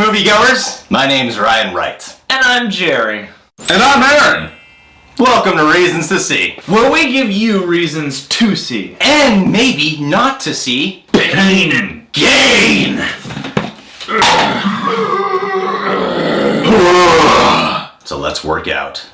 moviegoers. My name's Ryan Wright. And I'm Jerry. And I'm Aaron. Welcome to Reasons to See, where we give you reasons to see. and maybe not to see, pain and gain. So let's work out.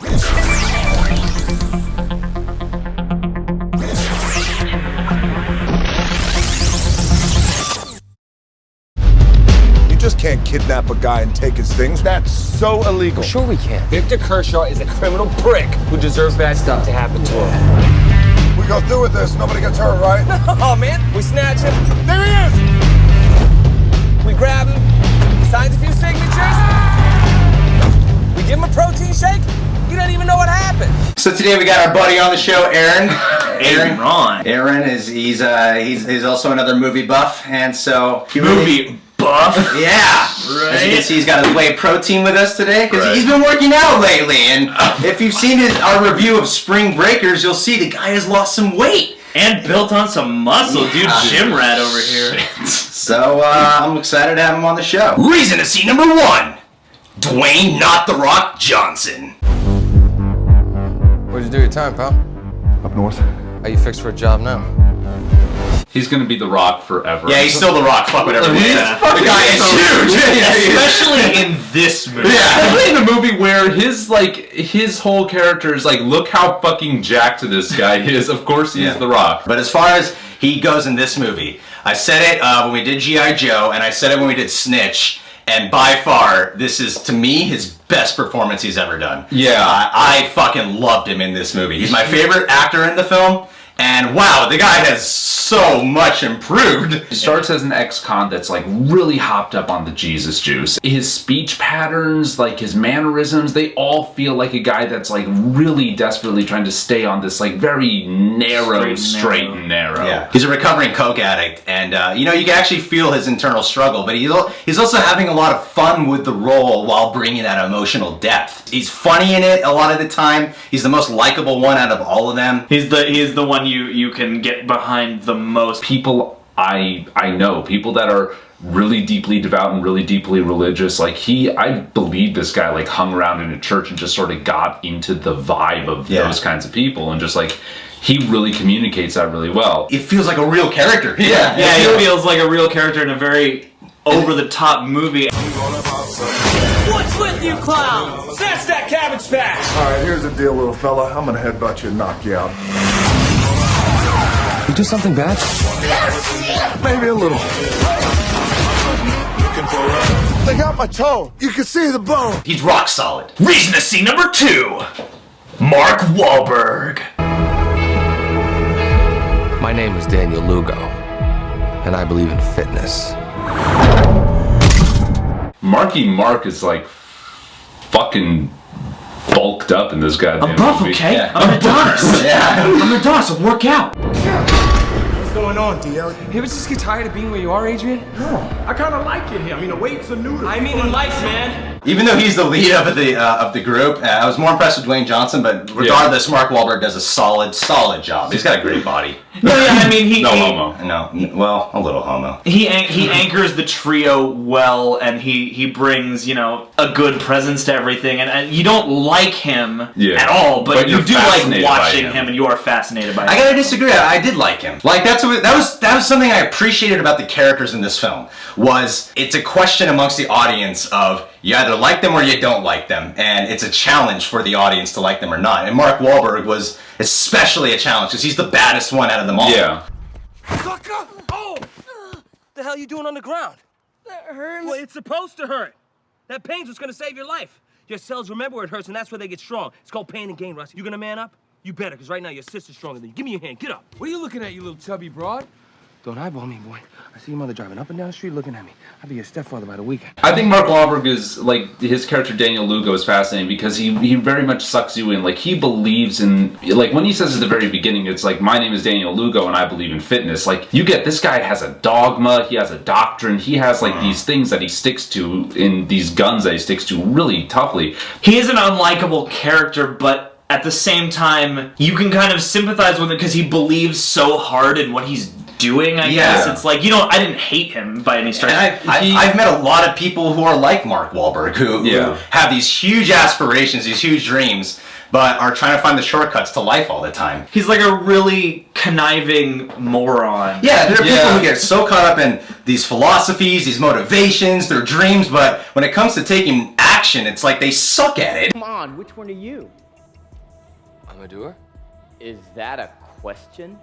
You just can't kidnap a guy and take his things. That's so illegal. Sure we can. Victor Kershaw is a criminal prick who deserves bad stuff to happen to him. We go through with this, nobody gets hurt, right? Oh, man, we snatch him. There he is! We grab him. He signs a few signatures. We give him a protein shake. He doesn't even know what happened. So today we got our buddy on the show, Aaron. Aaron is he's also another movie buff, and so movie buff. Yeah, Right. As you can see, he's got his whey protein with us today because Right. he's been working out lately. And if you've seen our review of Spring Breakers, you'll see the guy has lost some weight And built on some muscle, dude. Gym rat over here. So I'm excited to have him on the show. Reason to see number 1: Dwayne "Not the Rock" Johnson. What'd you do your time, pal? Up north. Are you fixed for a job now? He's gonna be The Rock forever. Yeah, he's still the Rock. Fuck whatever. He's The fucking guy is so huge. Especially in this movie. Especially in a movie where his whole character is like, look how fucking jacked this guy is. Of course he is The Rock. But as far as he goes in this movie, I said it when we did G.I. Joe, and I said it when we did Snitch, and by far, this is, to me, his best performance he's ever done. Yeah. I fucking loved him in this movie. He's my favorite actor in the film, and wow, the guy has so much improved. He starts as an ex-con that's like really hopped up on the Jesus juice. His speech patterns, like his mannerisms, they all feel like a guy that's like really desperately trying to stay on this like very narrow, straight and narrow. Yeah. He's a recovering coke addict, and you can actually feel his internal struggle, but he's also having a lot of fun with the role while bringing that emotional depth. He's funny in it a lot of the time. He's the most likable one out of all of them. He is the one you can get behind the most. People I know, people that are really deeply devout and really deeply religious, like I believe this guy like hung around in a church and just sort of got into the vibe of those kinds of people, and just like he really communicates that really well. It feels like a real character. Yeah, he feels like a real character in a very over-the-top movie. What's with you clowns? That's that cabbage patch. All right, here's the deal, little fella. I'm gonna headbutt you and knock you out. You do something bad? Maybe a little. They got my toe. You can see the bone. He's rock solid. Reason to see number 2: Mark Wahlberg. My name is Daniel Lugo, and I believe in fitness. Marky Mark is like fucking bulked up in this goddamn Buff, movie. okay? Yeah. I'm an Adonis. I'm an Adonis, so work out. What's going on, D.L.? You ever just get tired of being where you are, Adrian? I kind of like it here. I mean, the weight's are new to I mean in life, man. Even though he's the lead of the group, I was more impressed with Dwayne Johnson. But regardless, Mark Wahlberg does a solid job. He's got a great body. No, yeah, I mean No homo. No, well, a little homo. He anchors the trio well, and he brings a good presence to everything, and you don't like him at all, but you you're do like fascinated by watching him. him, and you are fascinated by him. I gotta disagree. I did like him. Like that was something I appreciated about the characters in this film. Was it's a question amongst the audience of you either like them or you don't like them, and it's a challenge for the audience to like them or not. And Mark Wahlberg was especially a challenge because he's the baddest one out of them all. Yeah. Sucker! Oh! The hell you doing on the ground? That hurts. Well, it's supposed to hurt. That pain's what's gonna save your life. Your cells remember where it hurts, and that's where they get strong. It's called pain and gain, Russ. You gonna man up? You better, because right now your sister's stronger than you. Give me your hand. Get up. What are you looking at, you little chubby broad? Don't eyeball me, boy. I see your mother driving up and down the street looking at me. I'll be your stepfather by the weekend. I think Mark Wahlberg is, like, his character Daniel Lugo is fascinating because he very much sucks you in. Like, he believes in, like, when he says at the very beginning, it's like, my name is Daniel Lugo and I believe in fitness. Like, you get, this guy has a dogma, he has a doctrine, he has, like, these things that he sticks to, in these guns that he sticks to really toughly. He is an unlikable character, but at the same time, you can kind of sympathize with him because he believes so hard in what he's doing, I guess. It's like, I didn't hate him by any stretch. And I've met a lot of people who are like Mark Wahlberg, who have these huge aspirations, these huge dreams, but are trying to find the shortcuts to life all the time. He's like a really conniving moron. Yeah, there are people who get so caught up in these philosophies, these motivations, their dreams, but when it comes to taking action, it's like they suck at it. Come on, which one are you? I'm a doer. Is that a question?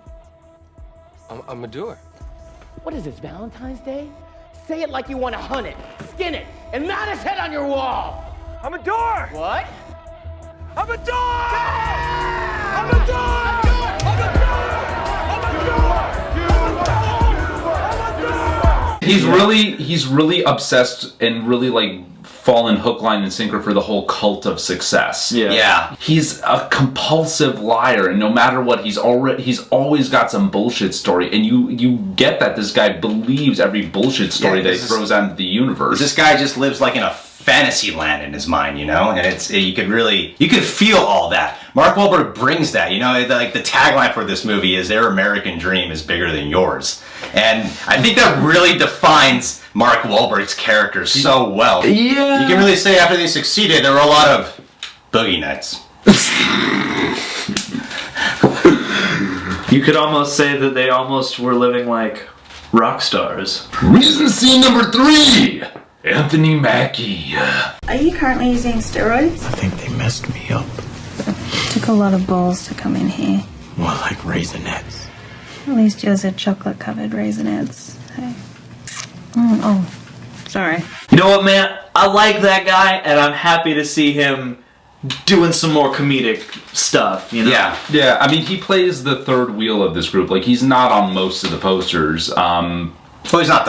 I'm a doer. What is this, Valentine's Day? Say it like you want to hunt it, skin it, and mount his head on your wall. I'm a doer! What? I'm a doer! I'm a doer! I'm a doer! I'm a doer! He's really obsessed and really like fallen hook, line, and sinker for the whole cult of success. Yeah. He's a compulsive liar, and no matter what, he's always got some bullshit story, and you get that this guy believes every bullshit story that he throws out into the universe. This guy just lives like in a fantasy land in his mind, and you could feel all that. Mark Wahlberg brings that, like the tagline for this movie is "Their American dream is bigger than yours," and I think that really defines Mark Wahlberg's character so well. Yeah, you can really say after they succeeded, there were a lot of boogie nights. You could almost say that they almost were living like rock stars. Reason scene number 3. Anthony Mackie. Are you currently using steroids? I think they messed me up. Took a lot of balls to come in here. More like raisinets. At least yours are chocolate-covered raisinets. Hey. Oh, sorry. You know what, man? I like that guy, and I'm happy to see him doing some more comedic stuff, Yeah. I mean, he plays the third wheel of this group. Like, he's not on most of the posters. Well, he's not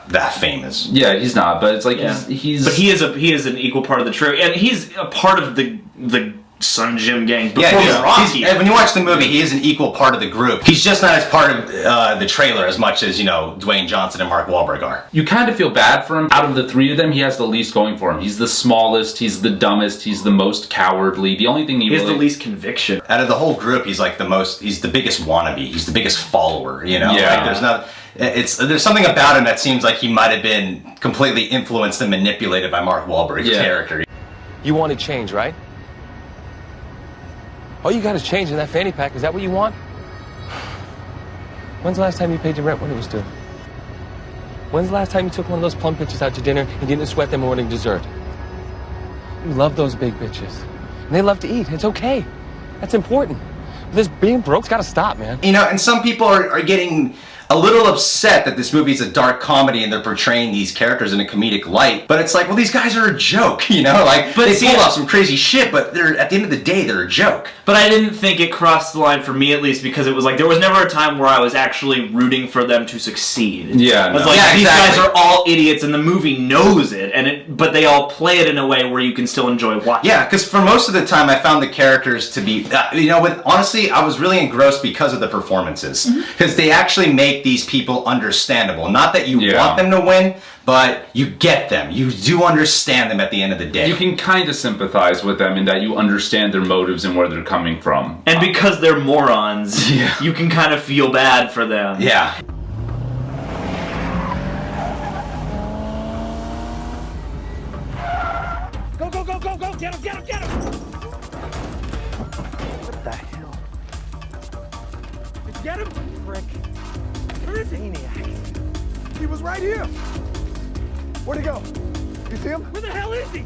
that famous. Yeah, he's not. But it's like he's. But he is an equal part of the trio, and he's a part of the Sun Gym gang. When you watch the movie, he is an equal part of the group. He's just not as part of the trailer as much as Dwayne Johnson and Mark Wahlberg are. You kind of feel bad for him. Out of the 3 of them, he has the least going for him. He's the smallest. He's the dumbest. He's the most cowardly. The only thing he has the least conviction. Out of the whole group, he's like he's the biggest wannabe. He's the biggest follower. Yeah. Like there's something about him that seems like he might have been completely influenced and manipulated by Mark Wahlberg's character. You want to change, right? All you got is change in that fanny pack. Is that what you want? When's the last time you paid your rent when it was due? When's the last time you took one of those plum bitches out to dinner and didn't sweat them morning dessert? You love those big bitches. And they love to eat. It's okay. That's important. This being broke's got to stop, man. And some people are getting a little upset that this movie is a dark comedy and they're portraying these characters in a comedic light. But it's like, well, these guys are a joke, Like, they pulled off some crazy shit, but at the end of the day, they're a joke. But I didn't think it crossed the line for me, at least, because it was like, there was never a time where I was actually rooting for them to succeed. Yeah, it was like, these guys are all idiots, and the movie knows it, but they all play it in a way where you can still enjoy watching. Yeah, because for most of the time, I found the characters to be, honestly, I was really engrossed because of the performances. Because they actually make these people understandable. Not that you want them to win, but you get them. You do understand them at the end of the day. You can kind of sympathize with them in that you understand their motives and where they're coming from. And because they're morons, you can kind of feel bad for them. Yeah. Go, go, go, go, go! Get him, get him, get him! What the hell? Did you get him? Frick. Where is he? He was right here. Where'd he go? You see him? Where the hell is he?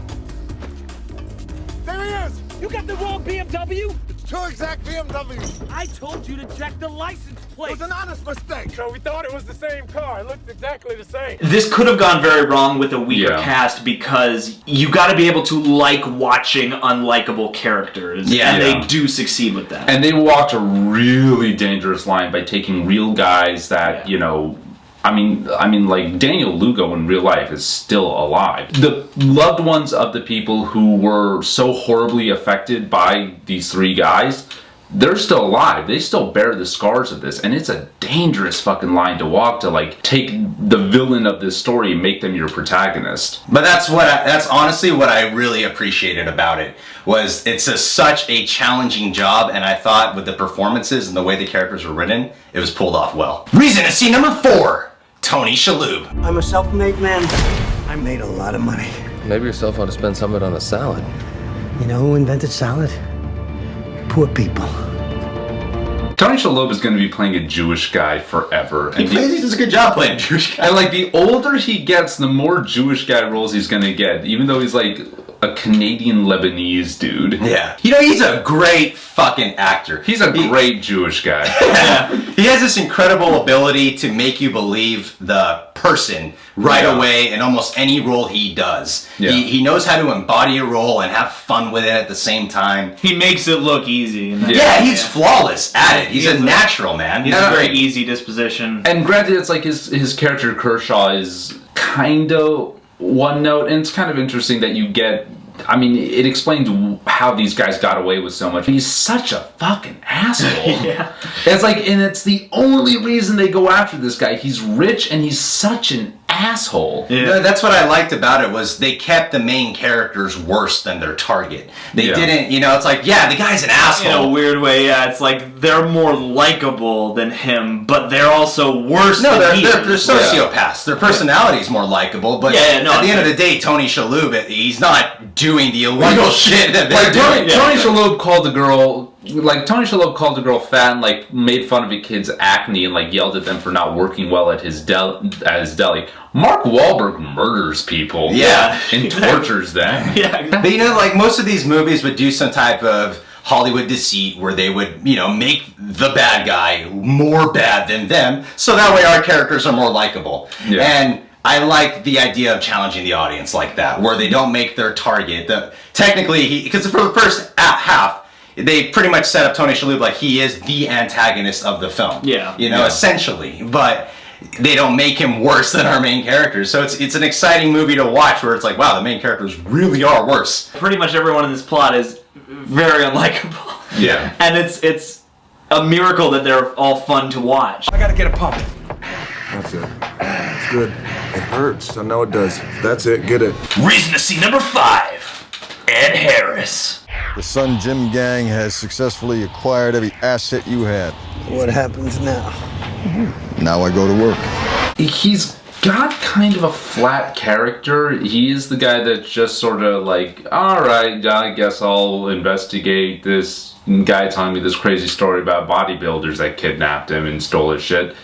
There he is. You got the wrong BMW? It's 2 exact BMWs. I told you to check the license plate. It was an honest mistake. So we thought it was the same car. It looked exactly the same. This could have gone very wrong with a weaker cast because you got to be able to like watching unlikable characters. And they do succeed with that. And they walked a really dangerous line by taking real guys that, I mean, like Daniel Lugo in real life is still alive. The loved ones of the people who were so horribly affected by these 3 guys, they're still alive. They still bear the scars of this, and it's a dangerous fucking line to walk to like take the villain of this story and make them your protagonist. But that's honestly what I really appreciated about it. Was it's such a challenging job, and I thought with the performances and the way the characters were written, it was pulled off well. Reason to see number 4, Tony Shaloub. I'm a self-made man. I made a lot of money. Maybe yourself ought to spend some of it on a salad. You know who invented salad? Poor people. Tony Shaloub is going to be playing a Jewish guy forever. He does a good job playing a Jewish guy. And like the older he gets, the more Jewish guy roles he's going to get, even though he's like a Canadian Lebanese dude. Yeah. You know, he's a great fucking actor. He's a great Jewish guy. Yeah. He has this incredible ability to make you believe the person right away in almost any role he does. Yeah. He knows how to embody a role and have fun with it at the same time. He makes it look easy. Yeah, he's flawless at it. He's a natural, man. He's a very easy disposition. And granted, it's like his character Kershaw is kind of one note, and it's kind of interesting that you get, I mean, it explains how these guys got away with so much. He's such a fucking asshole. Yeah. It's like, and it's the only reason they go after this guy. He's rich and he's such an asshole. Yeah. That's what I liked about it, was they kept the main characters worse than their target. They didn't, you know, it's like, yeah, the guy's an asshole. In a weird way, yeah. It's like they're more likable than him, but they're also worse than he is. They're sociopaths. Their personality's more likable, but at the end of the day, Tony Shaloub, he's not doing the illegal shit that they're doing. Tony Shaloub called the girl, like, Tony Shaloub called the girl fat and, like, made fun of a kid's acne and, like, yelled at them for not working well at his deli. Mark Wahlberg murders people. Yeah. And tortures them. Yeah. But, you know, like, most of these movies would do some type of Hollywood deceit where they would, you know, make the bad guy more bad than them, so that way our characters are more likable. Yeah. And I like the idea of challenging the audience like that, where they don't make their target. Technically, because for the first half, they pretty much set up Tony Shaloub like he is the antagonist of the film. Yeah. You know, essentially. But they don't make him worse than our main characters. So it's an exciting movie to watch where it's like, wow, the main characters really are worse. Pretty much everyone in this plot is very unlikable. Yeah. And it's a miracle that they're all fun to watch. I gotta get a pump. That's it. It's good. It hurts. I know it does. That's it. Get it. Reason to see number 5, Ed Harris. The Sun Gym gang has successfully acquired every asset you had. What happens now? Now I go to work. He's got kind of a flat character. He is the guy that's just sort of like, alright, I guess I'll investigate this guy telling me this crazy story about bodybuilders that kidnapped him and stole his shit.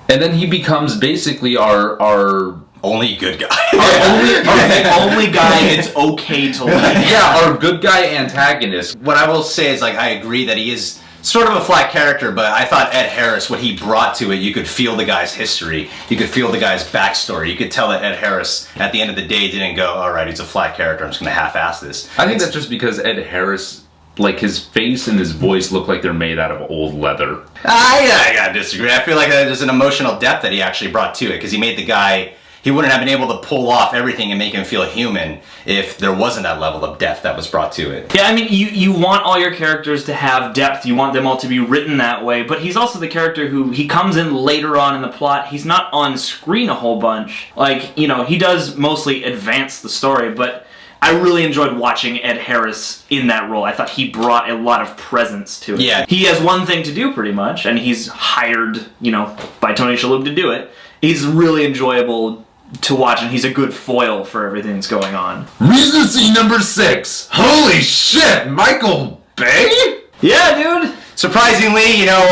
And then he becomes basically our only good guy. Our only guy it's okay to like. Yeah, our good guy antagonist. What I will say is, like, I agree that he is sort of a flat character, but I thought Ed Harris, what he brought to it, you could feel the guy's history. You could feel the guy's backstory. You could tell that Ed Harris, at the end of the day, didn't go, alright, he's a flat character, I'm just going to half-ass this. I think that's just because Ed Harris, like, his face and his voice look like they're made out of old leather. I gotta disagree. I feel like there's an emotional depth that he actually brought to it, because he made the guy, he wouldn't have been able to pull off everything and make him feel human if there wasn't that level of depth that was brought to it. Yeah, I mean, you want all your characters to have depth, you want them all to be written that way, but he's also the character who, he comes in later on in the plot, he's not on screen a whole bunch. Like, you know, he does mostly advance the story, but I really enjoyed watching Ed Harris in that role. I thought he brought a lot of presence to it. Yeah. He has one thing to do pretty much, and he's hired, you know, by Tony Shaloub to do it. He's really enjoyable to watch, and he's a good foil for everything that's going on. Recency number 6. Holy shit, Michael Bay? Yeah, dude. Surprisingly, you know,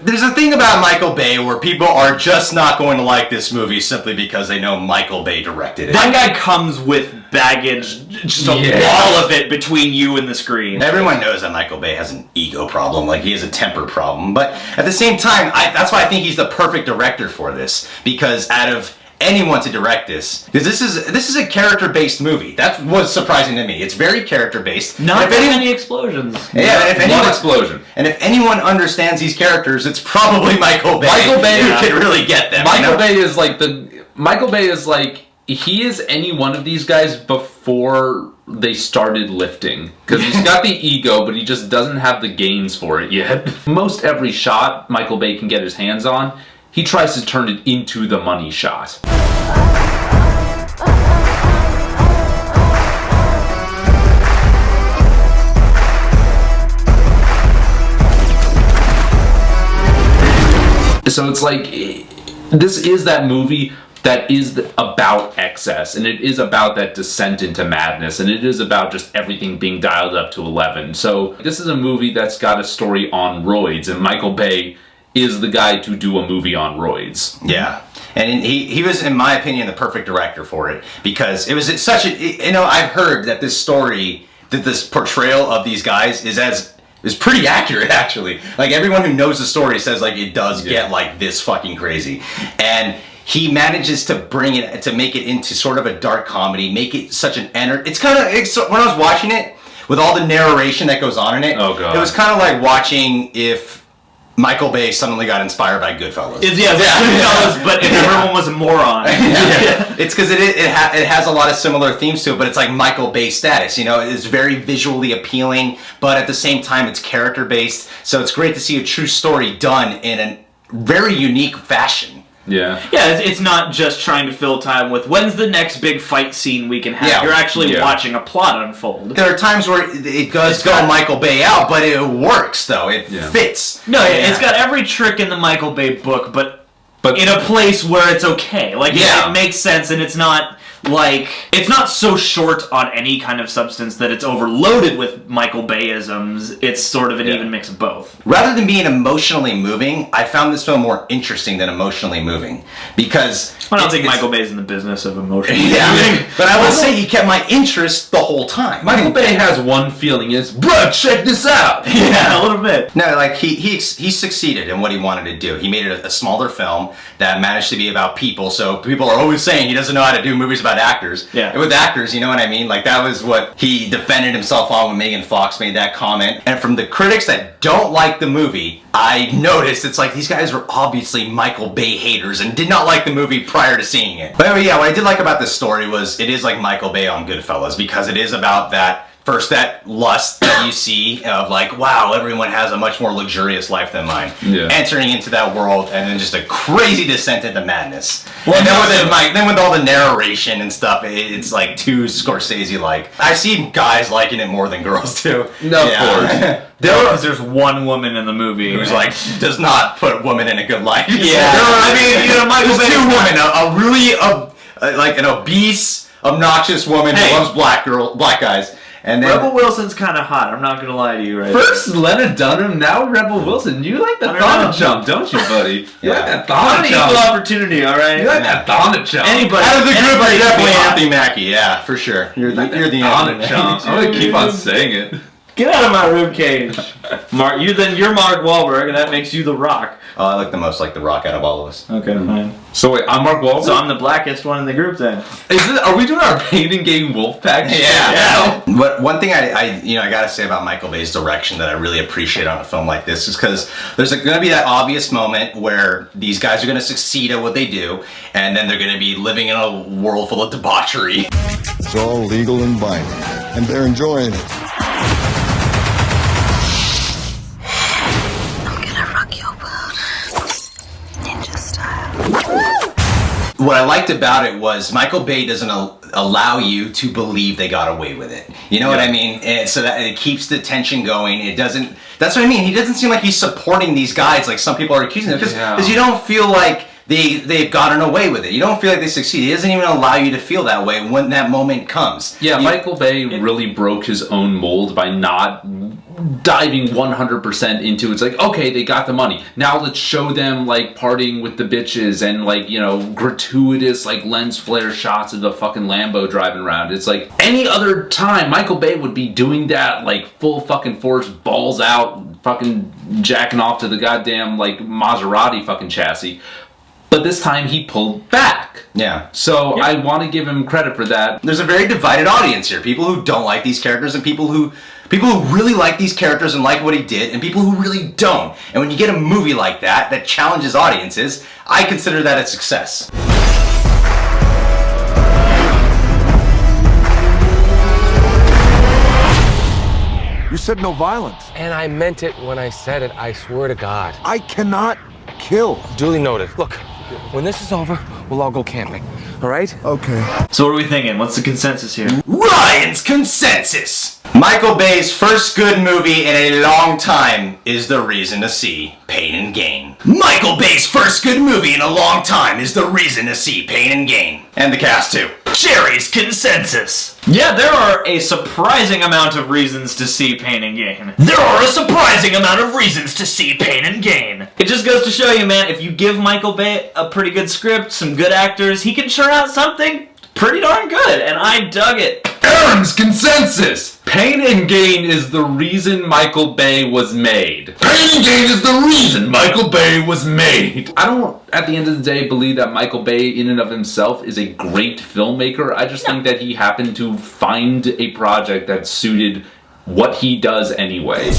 there's a thing about Michael Bay where people are just not going to like this movie simply because they know Michael Bay directed it. That guy comes with baggage, just a wall of it between you and the screen. Everyone knows that Michael Bay has an ego problem, like he has a temper problem, but at the same time, that's why I think he's the perfect director for this, because out of anyone to direct this, because this is a character-based movie. That was surprising to me. It's very character-based. Not that many explosions. Yeah, and one explosion. And if anyone understands these characters, it's probably Michael Bay. Michael Bay who can really get them. Michael Bay is like he is any one of these guys before they started lifting. Because he's got the ego, but he just doesn't have the gains for it yet. Most every shot Michael Bay can get his hands on, he tries to turn it into the money shot. So it's like, this is that movie that is about excess, and it is about that descent into madness, and it is about just everything being dialed up to 11. So this is a movie that's got a story on roids, and Michael Bay is the guy to do a movie on roids. Yeah. And he was, in my opinion, the perfect director for it, because it was such a, you know, I've heard that this story, that this portrayal of these guys is pretty accurate, actually. Like, everyone who knows the story says, like, it does get, like, this fucking crazy. And he manages to bring it, to make it into sort of a dark comedy, make it such an it's kind of, when I was watching it, with all the narration that goes on in it, oh God, it was kind of like watching if Michael Bay suddenly got inspired by Goodfellas. Goodfellas, but if everyone was a moron. It's because it has a lot of similar themes to it, but it's like Michael Bay status. You know, it's very visually appealing, but at the same time, it's character based. So it's great to see a true story done in a very unique fashion. Yeah. Yeah, it's not just trying to fill time with when's the next big fight scene we can have. Yeah. You're actually watching a plot unfold. There are times where it does go Michael Bay out, but it works, though. It fits. No, it's got every trick in the Michael Bay book, but in a place where it's okay. Like, it makes sense, and it's not like, it's not so short on any kind of substance that it's overloaded with Michael Bay-isms. It's sort of an even mix of both. Rather than being emotionally moving, I found this film more interesting than emotionally moving, because I don't think Michael Bay's in the business of emotional moving. But I will say he kept my interest the whole time. Michael Bay has one feeling, is, bro, check this out! Yeah, a little bit. No, like, he succeeded in what he wanted to do. He made it a smaller film that managed to be about people, so people are always saying he doesn't know how to do movies about actors. Yeah. With actors, you know what I mean? Like, that was what he defended himself on when Megan Fox made that comment. And from the critics that don't like the movie, I noticed it's like these guys were obviously Michael Bay haters and did not like the movie prior to seeing it. But yeah, what I did like about this story was it is like Michael Bay on Goodfellas, because it is about that lust that you see of like, wow, everyone has a much more luxurious life than mine. Yeah. Entering into that world, and then just a crazy descent into madness. Well, and then with all the narration and stuff, it's like too Scorsese-like. I see guys liking it more than girls do. No, of course. Because there's one woman in the movie who's like, does not put women in a good light. Yeah. I mean, you know, Michael Bay, two women, a really, like an obese, obnoxious woman who loves black guys. And then, Rebel Wilson's kind of hot. I'm not gonna lie to you, right? First Lena Dunham, now Rebel Wilson. You like the Thonna chump, don't you, buddy? You like that Thonna chump. Equal opportunity, all right. You like that Thonna chump. Anybody out of the group, are definitely Anthony Mackie. Yeah, for sure. You're the Thonna chump. I'm gonna keep on saying it. Get out of my ribcage, Mark. You're Mark Wahlberg, and that makes you The Rock. Oh, I look the most like The Rock out of all of us. Okay, fine. So wait, I'm Mark Wahlberg? So I'm the blackest one in the group then. Are we doing our pain and gain Wolfpack? Yeah. But one thing I gotta say about Michael Bay's direction that I really appreciate on a film like this is because there's gonna be that obvious moment where these guys are gonna succeed at what they do, and then they're gonna be living in a world full of debauchery. It's all legal and binding, and they're enjoying it. What I liked about it was Michael Bay doesn't allow you to believe they got away with it. You know what I mean? And so that it keeps the tension going. It doesn't. That's what I mean. He doesn't seem like he's supporting these guys like some people are accusing them, because you don't feel like they've gotten away with it. You don't feel like they succeed. He doesn't even allow you to feel that way when that moment comes. Yeah, Michael Bay really broke his own mold by not diving 100% into it's like, okay, they got the money, now let's show them like partying with the bitches and like, you know, gratuitous like lens flare shots of the fucking Lambo driving around. It's like any other time Michael Bay would be doing that like full fucking force, balls out, fucking jacking off to the goddamn like Maserati fucking chassis. But this time he pulled back. Yeah. So I want to give him credit for that. There's a very divided audience here. People who don't like these characters and people who really like these characters and like what he did, and people who really don't. And when you get a movie like that challenges audiences, I consider that a success. You said no violence. And I meant it when I said it, I swear to God. I cannot kill. Duly noted. Look, when this is over, we'll all go camping. All right? Okay. So what are we thinking? What's the consensus here? Ryan's consensus! Michael Bay's first good movie in a long time is The Reason to See Pain and Gain. Michael Bay's first good movie in a long time is The Reason to See Pain and Gain. And the cast too. Jerry's consensus. Yeah, there are a surprising amount of reasons to see Pain and Gain. There are a surprising amount of reasons to see Pain and Gain. It just goes to show you, man, if you give Michael Bay a pretty good script, some good actors, he can churn out something pretty darn good, and I dug it. Aaron's consensus! Pain and Gain is the reason Michael Bay was made. Pain and Gain is the reason Michael Bay was made. I don't, at the end of the day, believe that Michael Bay in and of himself is a great filmmaker. I just think that he happened to find a project that suited what he does anyway.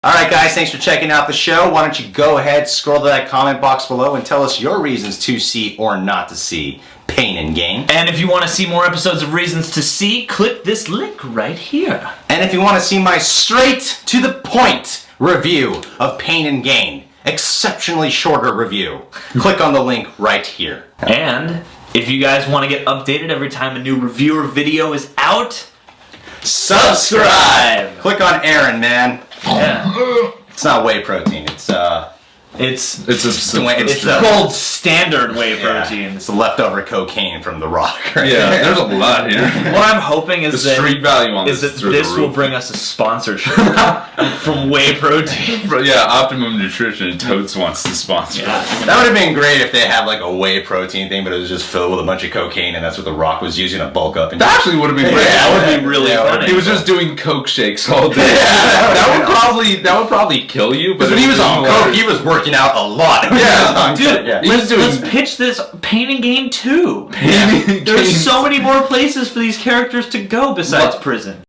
Alright guys, thanks for checking out the show. Why don't you go ahead, scroll to that comment box below and tell us your reasons to see or not to see Pain and Gain. And if you want to see more episodes of Reasons to See, click this link right here. And if you want to see my straight to the point review of Pain and Gain, exceptionally shorter review, click on the link right here. And if you guys want to get updated every time a new review or video is out, subscribe! Click on Aaron, man. Yeah. It's not whey protein, it's the gold standard whey protein. It's the leftover cocaine from The Rock. Right? Yeah, there's a lot here. What I'm hoping is the street value on this will bring us a sponsorship from whey protein. Yeah, Optimum Nutrition totes wants to sponsor. Yeah. That would have been great if they had like a whey protein thing, but it was just filled with a bunch of cocaine, and that's what The Rock was using to bulk up. And that actually would have been great. Yeah, that would be really funny. He was just doing coke shakes all day. that would probably kill you. But when he was on coke, he was working out a lot. Yeah, dude. Yeah. Let's pitch this Pain and Gain 2. There's so many more places for these characters to go besides prison.